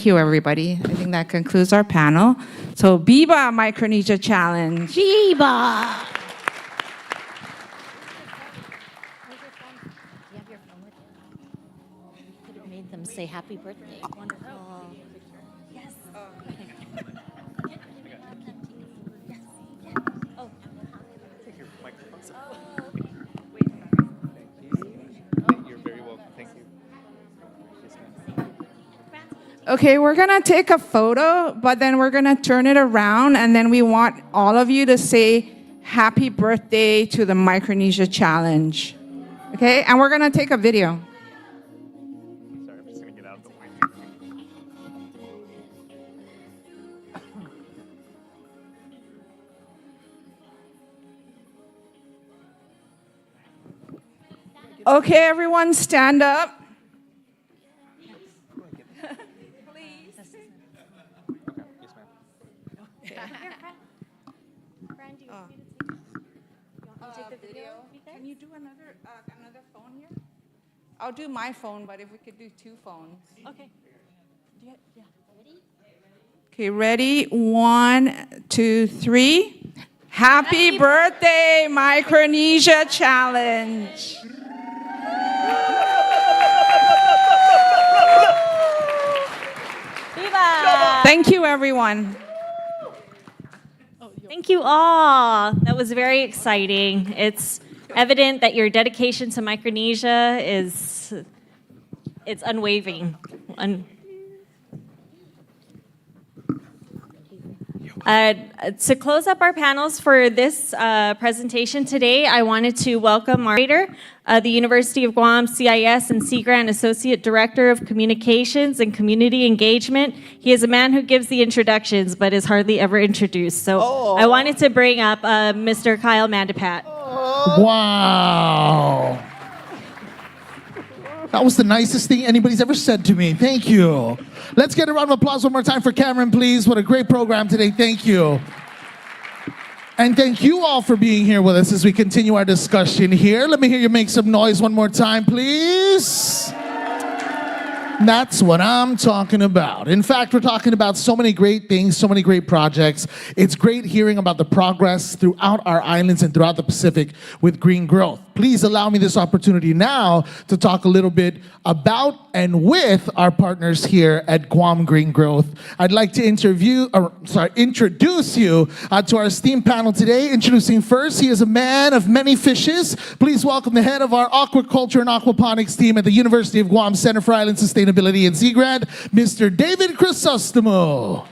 thank you, everybody. I think that concludes our panel. So, Biba Micronesia Challenge. Biba! Could have made them say happy birthday. Wonderful. Yes. Oh. Take your microphone. You're very welcome. Thank you. Okay, we're gonna take a photo, but then we're gonna turn it around, and then we want all of you to say happy birthday to the Micronesia Challenge. Okay, and we're gonna take a video. Sorry, I'm just gonna get out of the way. Okay, everyone stand up. Can you do another phone here? I'll do my phone, but if we could do two phones. Okay. Yeah. Ready? Okay, ready? 1, 2, 3. Happy birthday, Micronesia Challenge. Viva! Thank you, everyone. Thank you all. That was very exciting. It's evident that your dedication to Micronesia it's unwavering. To close up our panels for this presentation today, I wanted to welcome our moderator, the University of Guam CIS and Sea Grant Associate Director of Communications and Community Engagement. He is a man who gives the introductions, but is hardly ever introduced. So I wanted to bring up Mr. Kyle Mandapat. Wow. That was the nicest thing anybody's ever said to me. Thank you. Let's get a round of applause one more time for Cameron, please. What a great program today. Thank you. And thank you all for being here with us as we continue our discussion here. Let me hear you make some noise one more time, please. That's what I'm talking about. In fact, we're talking about so many great things, so many great projects. It's great hearing about the progress throughout our islands and throughout the Pacific with green growth. Please allow me this opportunity now to talk a little bit about and with our partners here at Guam Green Growth. I'd like to introduce you to our esteemed panel today. Introducing first, he is a man of many fishes. Please welcome the head of our aquaculture and aquaponics team at the University of Guam Center for Island Sustainability and Sea Grant, Mr. David Crisostomo.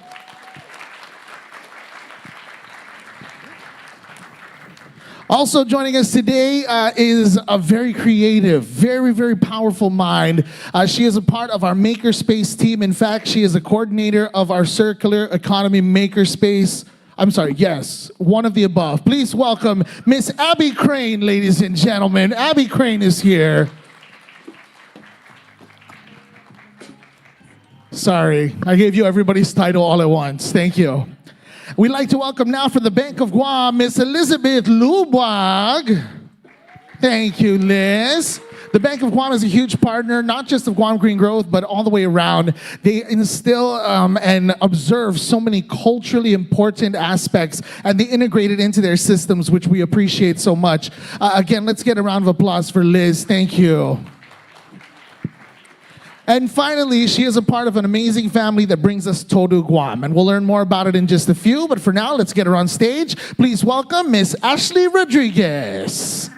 Also joining us today is a very creative, very, very powerful mind. She is a part of our Makerspace team. In fact, she is a coordinator of our Circular Economy Makerspace. I'm sorry, yes, one of the above. Please welcome Miss Abby Crane, ladies and gentlemen. Abby Crane is here. Sorry, I gave you everybody's title all at once. Thank you. We'd like to welcome now from the Bank of Guam, Miss Elizabeth Lubag. Thank you, Liz. The Bank of Guam is a huge partner, not just of Guam Green Growth, but all the way around. They instill and observe so many culturally important aspects, and they integrate it into their systems, which we appreciate so much. Again, let's get a round of applause for Liz. Thank you. And finally, she is a part of an amazing family that brings us Todo Guam. And we'll learn more about it in just a few. But for now, let's get her on stage. Please welcome Miss Ashley Rodriguez.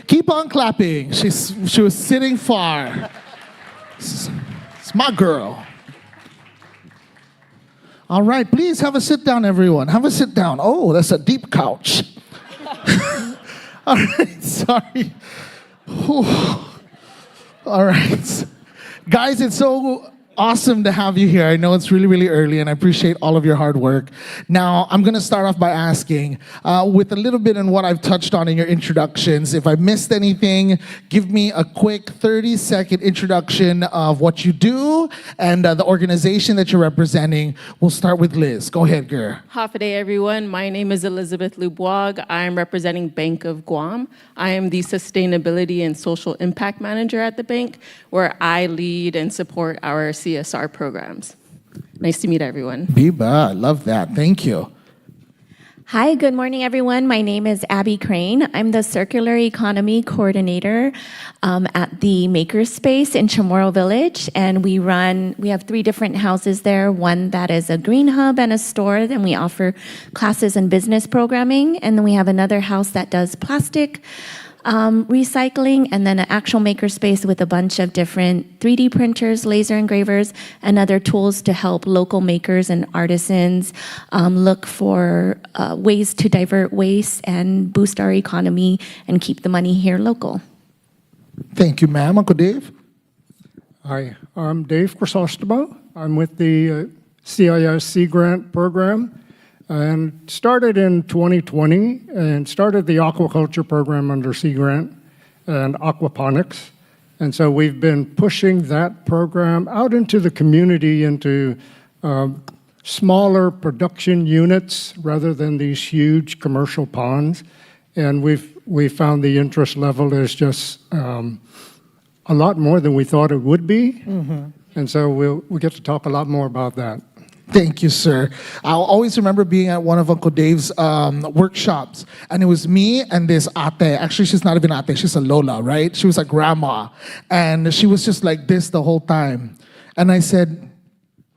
Keep on clapping. She was sitting far. It's my girl. All right, please have a sit down, everyone. Have a sit down. Oh, that's a deep couch. All right, sorry. Whew. All right. Guys, it's so Awesome to have you here. I know it's really, really early, and I appreciate all of your hard work. Now, I'm going to start off by asking, with a little bit in what I've touched on in your introductions, if I missed anything, give me a quick 30-second introduction of what you do and the organization that you're representing. We'll start with Liz. Go ahead, girl. Half a day, everyone. My name is Elizabeth Lubuag. I'm representing Bank of Guam. I am the Sustainability and Social Impact Manager at the bank, where I lead and support our CSR programs. Nice to meet everyone. Biba, I love that. Thank you. Hi, good morning, everyone. My name is Abby Crane. I'm the Circular Economy Coordinator at the Makerspace in Chamorro Village, and we have 3 different houses there. One that is a green hub and a store, and we offer classes and business programming. And then we have another house that does plastic recycling, and then an actual makerspace with a bunch of different 3D printers, laser engravers, and other tools to help local makers and artisans look for ways to divert waste and boost our economy and keep the money here local. Thank you, ma'am. Uncle Dave? Hi, I'm Dave Chrysostimo. I'm with the CIS Sea Grant program and started in 2020 and started the aquaculture program under Sea Grant and aquaponics. And so we've been pushing that program out into the community, into smaller production units rather than these huge commercial ponds. And we found the interest level is just a lot more than we thought it would be. Mm-hmm. And so we'll get to talk a lot more about that. Thank you, sir. I'll always remember being at one of Uncle Dave's workshops, and it was me and this ate. Actually, she's not even ate, she's a Lola, right? She was a grandma, and she was just like this the whole time. And I said,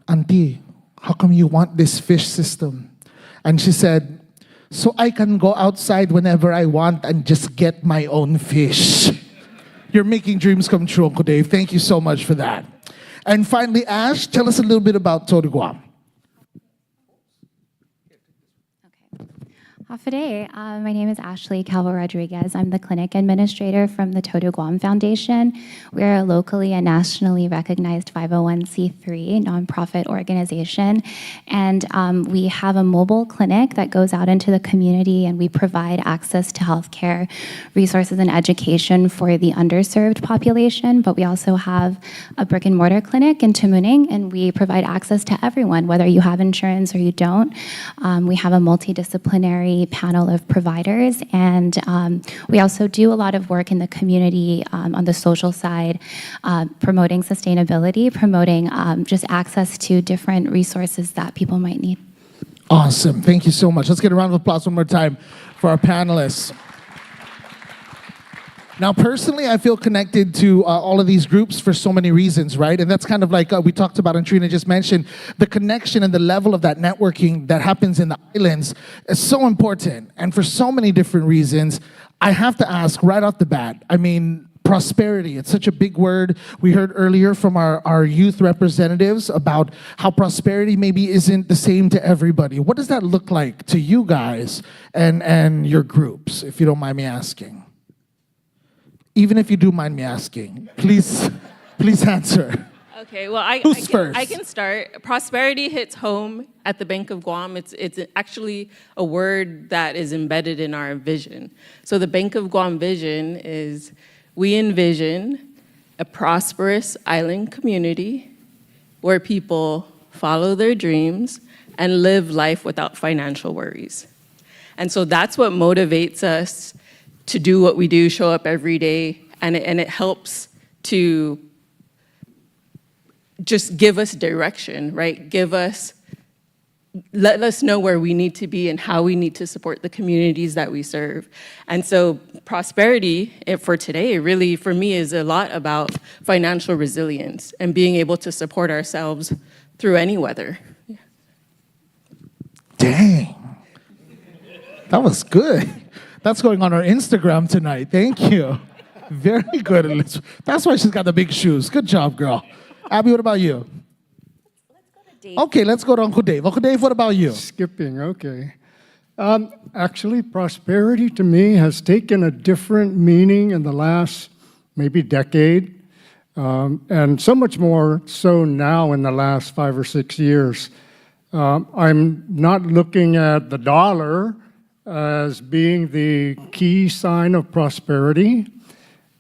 Auntie, how come you want this fish system? And she said, so I can go outside whenever I want and just get my own fish. You're making dreams come true, Uncle Dave. Thank you so much for that. And finally, Ash, tell us a little bit about Todo Guam. Hafaday. My name is Ashley Calvo Rodriguez. I'm the clinic administrator from the Todo Guam Foundation. We're a locally and nationally recognized 501c3 nonprofit organization. And we have a mobile clinic that goes out into the community, and we provide access to healthcare resources and education for the underserved population. But we also have a brick and mortar clinic in Tamuning, and we provide access to everyone, whether you have insurance or you don't. We have a multidisciplinary panel of providers, and we also do a lot of work in the community on the social side, promoting sustainability, promoting just access to different resources that people might need. Awesome. Thank you so much. Let's get a round of applause one more time for our panelists. Now, personally, I feel connected to all of these groups for so many reasons, right? And that's kind of like we talked about, and Trina just mentioned, the connection and the level of that networking that happens in the islands is so important. And for so many different reasons, I have to ask right off the bat, I mean, prosperity, it's such a big word. We heard earlier from our youth representatives about how prosperity maybe isn't the same to everybody. What does that look like to you guys and your groups, if you don't mind me asking? Even if you do mind me asking, please answer. Okay, well, I can start. Prosperity hits home at the Bank of Guam. It's actually a word that is embedded in our vision. So the Bank of Guam vision is, we envision a prosperous island community where people follow their dreams and live life without financial worries. And so that's what motivates us to do what we do, show up every day, and it helps to just give us direction, right? Let us know where we need to be and how we need to support the communities that we serve. And so prosperity for today, really, for me, is a lot about financial resilience and being able to support ourselves through any weather. Yeah. Dang. That was good. That's going on our Instagram tonight. Thank you. Very good. That's why she's got the big shoes. Good job, girl. Abby, what about you? Okay, let's go to Uncle Dave. Uncle Dave, what about you? Skipping, okay. Actually, prosperity to me has taken a different meaning in the last maybe decade. and so much more so now in the last 5 or 6 years. I'm not looking at the dollar as being the key sign of prosperity.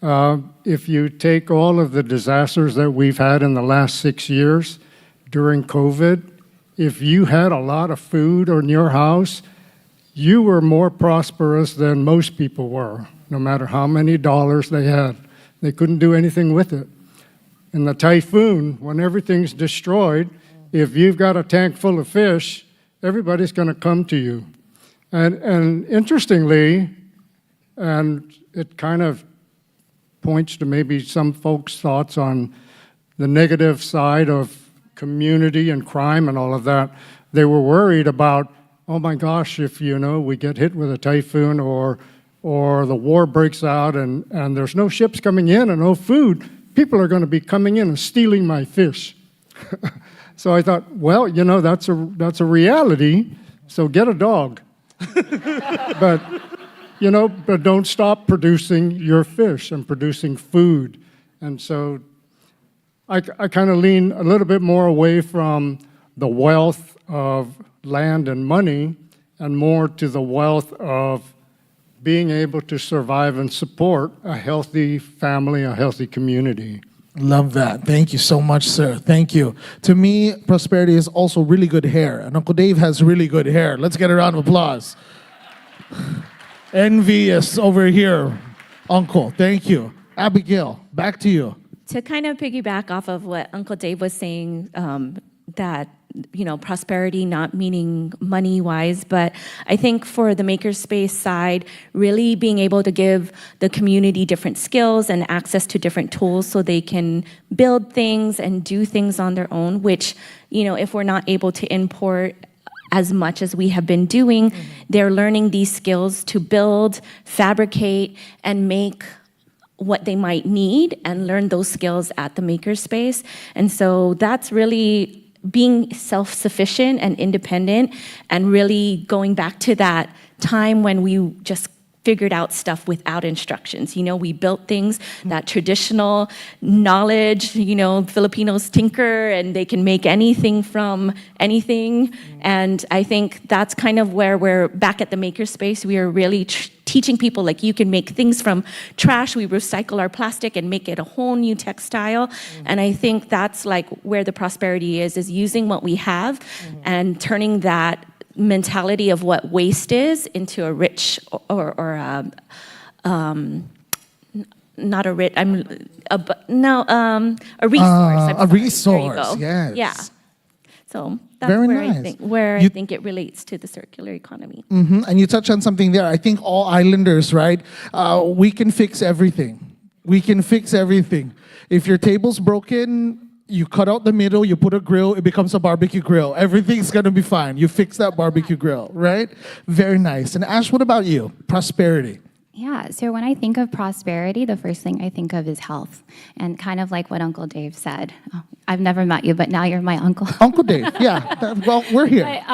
If you take all of the disasters that we've had in the last 6 years during COVID, if you had a lot of food in your house, you were more prosperous than most people were, no matter how many dollars they had. They couldn't do anything with it. In the typhoon, when everything's destroyed, if you've got a tank full of fish, everybody's going to come to you. And interestingly, and it kind of points to maybe some folks' thoughts on the negative side of community and crime and all of that, they were worried about, oh my gosh, if we get hit with a typhoon or the war breaks out and there's no ships coming in and no food, people are going to be coming in and stealing my fish. So I thought, well, that's a reality, so get a dog. But don't stop producing your fish and producing food. And so I kind of lean a little bit more away from the wealth of land and money and more to the wealth of being able to survive and support a healthy family, a healthy community. Love that. Thank you so much, sir. Thank you. To me, prosperity is also really good hair. And Uncle Dave has really good hair. Let's get a round of applause. Envious over here. Uncle, thank you. Abigail, back to you. To kind of piggyback off of what Uncle Dave was saying, that prosperity not meaning money-wise, but I think for the makerspace side, really being able to give the community different skills and access to different tools so they can build things and do things on their own, which, if we're not able to import as much as we have been doing, they're learning these skills to build, fabricate, and make what they might need and learn those skills at the makerspace. And so that's really being self-sufficient and independent and really going back to that time when we just figured out stuff without instructions. We built things, that traditional knowledge, Filipinos tinker and they can make anything from anything. And I think that's kind of where we're back at the makerspace. We are really teaching people like you can make things from trash. We recycle our plastic and make it a whole new textile. And I think that's like where the prosperity is using what we have and turning that mentality of what waste is into a rich not a rich, a resource. A resource, there you go. yes. Yeah. So that's Very where nice. I think it relates to the circular economy. And you touched on something there. I think all islanders, right? We can fix everything. We can fix everything. If your table's broken, you cut out the middle, you put a grill, it becomes a barbecue grill. Everything's gonna be fine. You fix that barbecue grill, right? Very nice. And Ash, what about you? Prosperity. Yeah, so when I think of prosperity, the first thing I think of is health. And kind of like what Uncle Dave said. Oh, I've never met you, but now you're my uncle. Uncle Dave, yeah. Well, we're here. But,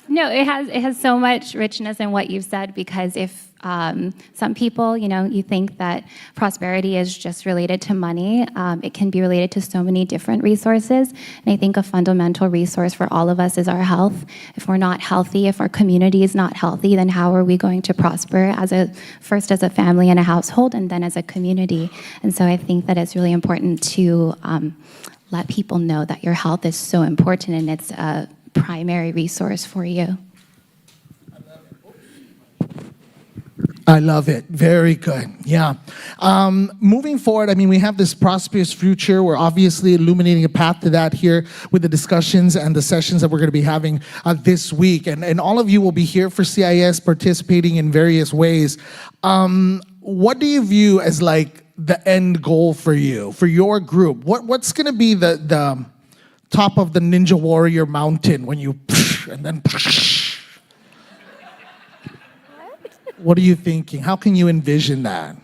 no, it has so much richness in what you've said, because if some people, you think that prosperity is just related to money, it can be related to so many different resources. And I think a fundamental resource for all of us is our health. If we're not healthy, if our community is not healthy, then how are we going to prosper first as a family and a household, and then as a community? And so I think that it's really important to let people know that your health is so important and it's a primary resource for you. I love it. Very good. Yeah. Moving forward, we have this prosperous future. We're obviously illuminating a path to that here with the discussions and the sessions that we're going to be having this week. And all of you will be here for CIS, participating in various ways. What do you view as like the end goal for you, for your group? What's going to be the top of the Ninja Warrior mountain when you and then what are you thinking? How can you envision that?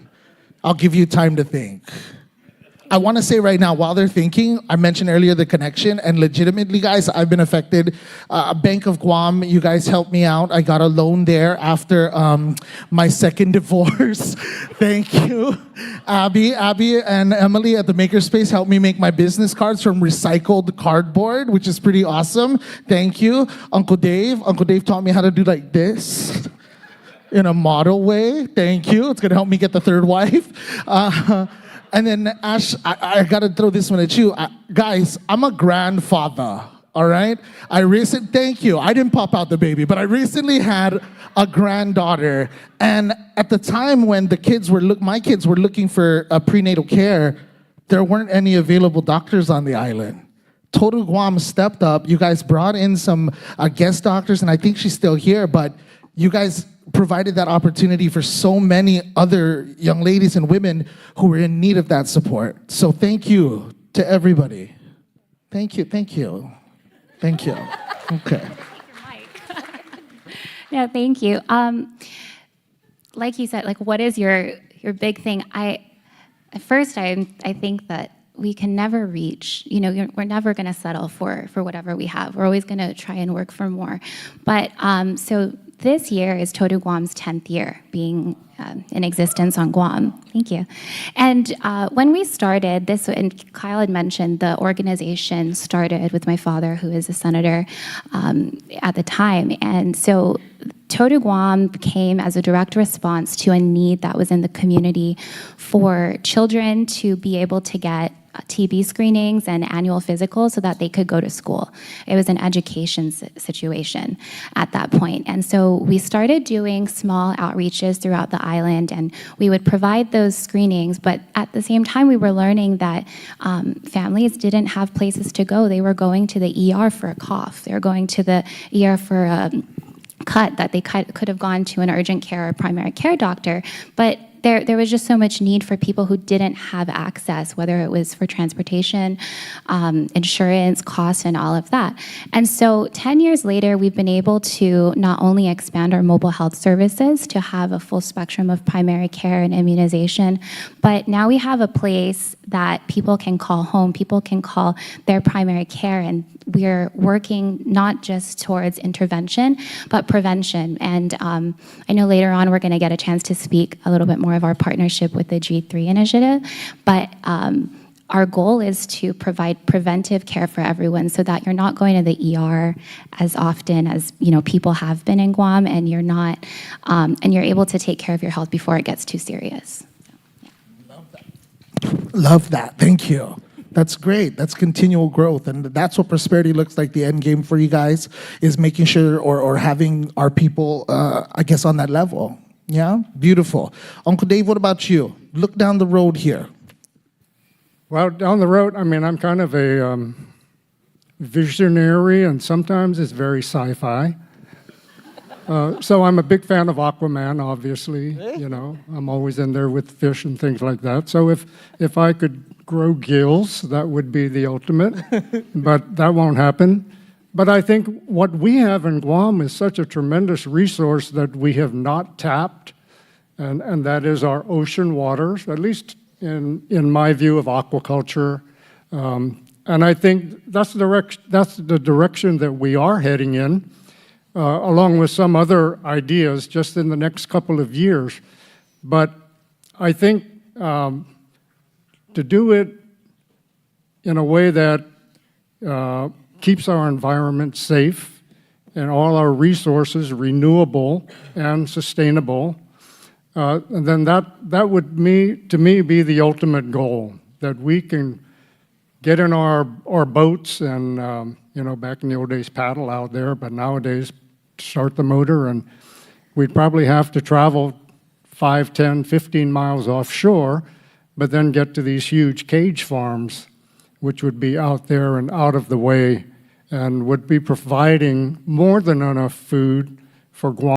I'll give you time to think. I want to say right now, while they're thinking, I mentioned earlier the connection, and legitimately, guys, I've been affected. Bank of Guam, you guys helped me out. I got a loan there after my second divorce. Thank you. Abby and Emily at the Makerspace helped me make my business cards from recycled cardboard, which is pretty awesome. Thank you. Uncle Dave taught me how to do like this in a model way. Thank you. It's gonna help me get the third wife. And then Ash, I gotta throw this one at you. Guys, I'm a grandfather, all right? Thank you. I didn't pop out the baby, but I recently had a granddaughter. And at the time when my kids were looking for prenatal care, there weren't any available doctors on the island. Total Guam stepped up. You guys brought in some guest doctors, and I think she's still here, but you guys provided that opportunity for so many other young ladies and women who were in need of that support. So thank you to everybody. Thank you. Okay. No, thank you. Like you said, like, what is your big thing? At first, I think that we can never reach, we're never going to settle for whatever we have. We're always going to try and work for more. But so this year is Todo Guam's 10th year being in existence on Guam. Thank you. And when we started this, and Kyle had mentioned, the organization started with my father, who is a senator at the time. And so Todo Guam came as a direct response to a need that was in the community for children to be able to get TB screenings and annual physicals so that they could go to school. It was an education situation at that point. And so we started doing small outreaches throughout the island, and we would provide those screenings, but at the same time we were learning that families didn't have places to go. They were going to the ER for a cough. They were going to the ER for a cut that they could have gone to an urgent care or primary care doctor, but there was just so much need for people who didn't have access, whether it was for transportation, insurance, costs, and all of that. And so 10 years later, we've been able to not only expand our mobile health services to have a full spectrum of primary care and immunization, but now we have a place that people can call home, people can call their primary care, and we're working not just towards intervention, but prevention. And I know later on we're going to get a chance to speak a little bit more of our partnership with the G3 initiative, but our goal is to provide preventive care for everyone so that you're not going to the ER as often as people have been in Guam, and you're not, and you're able to take care of your health before it gets too serious. Love that. Thank you. That's great. That's continual growth. And that's what prosperity looks like. The end game for you guys is making sure or having our people, I guess, on that level. Yeah? Beautiful. Uncle Dave, what about you? Look down the road here. Well, down the road, I'm kind of a visionary, and sometimes it's very sci-fi. So I'm a big fan of Aquaman, obviously. I'm always in there with fish and things like that. So if I could grow gills, that would be the ultimate, but that won't happen. But I think what we have in Guam is such a tremendous resource that we have not tapped, and that is our ocean waters, at least in my view of aquaculture. And I think that's the direction that we are heading in, along with some other ideas just in the next couple of years. But I think to do it in a way that keeps our environment safe and all our resources renewable and sustainable, and then that would, to me, be the ultimate goal, that we can get in our boats and, back in the old days, paddle out there, but nowadays, start the motor, and we'd probably have to travel 5, 10, 15 miles offshore, but then get to these huge cage farms, which would be out there and out of the way, and would be providing more than enough food for Guam.